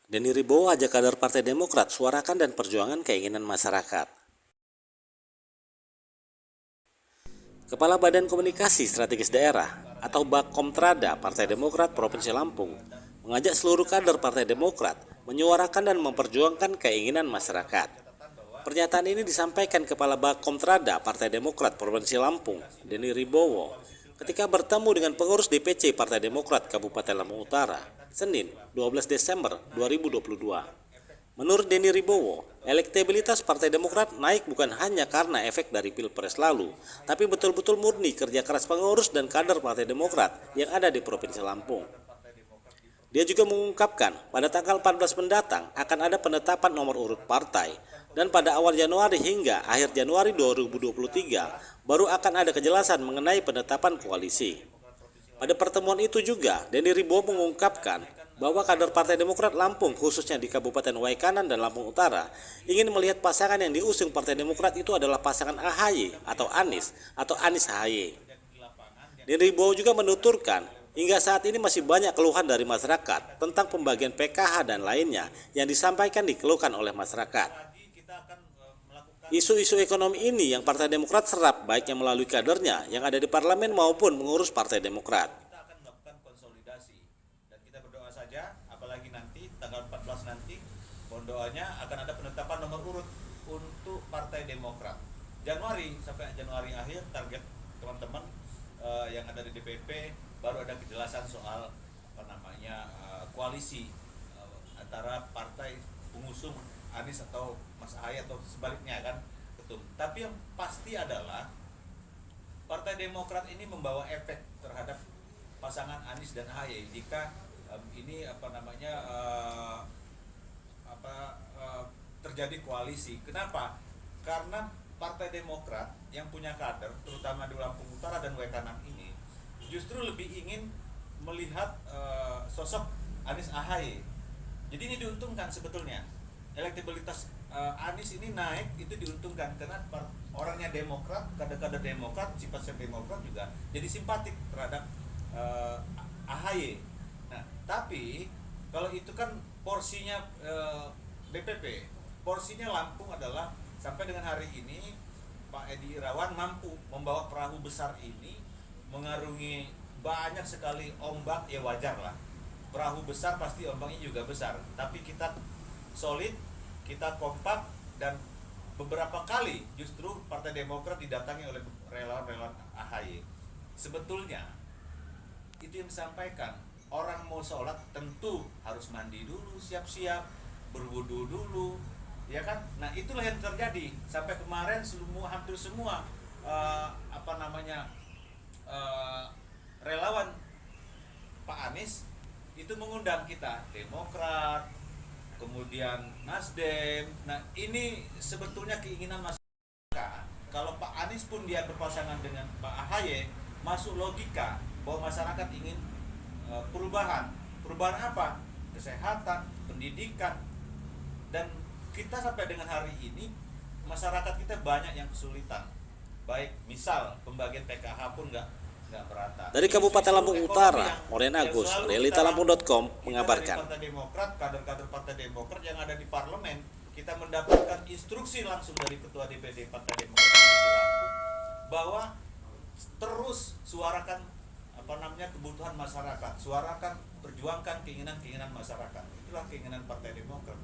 Denny Ribowo ajak kader Partai Demokrat suarakan dan perjuangan keinginan masyarakat. Kepala Badan Komunikasi Strategis Daerah atau Bakomtrada Partai Demokrat Provinsi Lampung mengajak seluruh kader Partai Demokrat menyuarakan dan memperjuangkan keinginan masyarakat. Pernyataan ini disampaikan Kepala Bakomtrada Partai Demokrat Provinsi Lampung, Denny Ribowo, ketika bertemu dengan pengurus DPC Partai Demokrat Kabupaten Lampung Utara, Senin 12 Desember 2022. Menurut Denny Ribowo, elektabilitas Partai Demokrat naik bukan hanya karena efek dari Pilpres lalu, tapi betul-betul murni kerja keras pengurus dan kader Partai Demokrat yang ada di Provinsi Lampung. Dia juga mengungkapkan pada tanggal 14 mendatang akan ada penetapan nomor urut partai dan pada awal Januari hingga akhir Januari 2023 baru akan ada kejelasan mengenai penetapan koalisi. Pada pertemuan itu juga, Denny Ribowo mengungkapkan bahwa kader Partai Demokrat Lampung khususnya di Kabupaten Waikanan dan Lampung Utara ingin melihat pasangan yang diusung Partai Demokrat itu adalah pasangan AHY atau Anies AHY. Denny Ribowo juga menuturkan hingga saat ini masih banyak keluhan dari masyarakat tentang pembagian PKH dan lainnya yang disampaikan dikeluhkan oleh masyarakat. Isu-isu ekonomi ini yang Partai Demokrat serap baik yang melalui kadernya yang ada di parlemen maupun mengurus Partai Demokrat. Kita akan melakukan konsolidasi dan kita berdoa saja, apalagi nanti tanggal 14 nanti, mohon doanya akan ada penetapan nomor urut untuk Partai Demokrat. Januari sampai Januari akhir target teman-teman yang ada di DPP baru ada kejelasan soal koalisi antara partai pengusung Anies atau Mas AHY atau sebaliknya kan ketum. Tapi yang pasti adalah Partai Demokrat ini membawa efek terhadap pasangan Anies dan AHY jika terjadi koalisi. Kenapa? Karena Partai Demokrat yang punya kader terutama di Lampung Utara dan Waikanan ini justru lebih ingin melihat sosok Anies AHY. Jadi ini diuntungkan sebetulnya. Elektabilitas Anies ini naik itu diuntungkan karena orangnya Demokrat, kader-kader Demokrat, simpatisan Demokrat juga jadi simpatik terhadap AHY. Nah, tapi kalau itu kan porsinya DPP, porsinya Lampung adalah sampai dengan hari ini Pak Edi Irawan mampu membawa perahu besar ini mengarungi banyak sekali ombak, ya wajar lah. Perahu besar pasti ombaknya juga besar, tapi kita solid, kita kompak, dan beberapa kali justru Partai Demokrat didatangi oleh relawan-relawan AHY. Sebetulnya itu yang disampaikan, orang mau sholat tentu harus mandi dulu, siap-siap, berwudu dulu, ya kan? Nah itulah yang terjadi sampai kemarin hampir semua relawan Pak Anies itu mengundang kita, Demokrat, kemudian Nasdem. Nah ini sebetulnya keinginan masyarakat. Kalau Pak Anies pun dia berpasangan dengan Pak AHY, masuk logika bahwa masyarakat ingin perubahan. Perubahan apa? Kesehatan, pendidikan. Dan kita sampai dengan hari ini masyarakat kita banyak yang kesulitan. Baik misal pembagian PKH pun nggak merata. Dari Kabupaten Lampung Utara, Moren Agus, realita-lampung.com mengabarkan. Partai Demokrat, kader-kader Partai Demokrat yang ada di parlemen, kita mendapatkan instruksi langsung dari Ketua DPD Partai Demokrat Provinsi Lampung bahwa terus suarakan kebutuhan masyarakat, suarakan, perjuangkan keinginan-keinginan masyarakat. Itulah keinginan Partai Demokrat.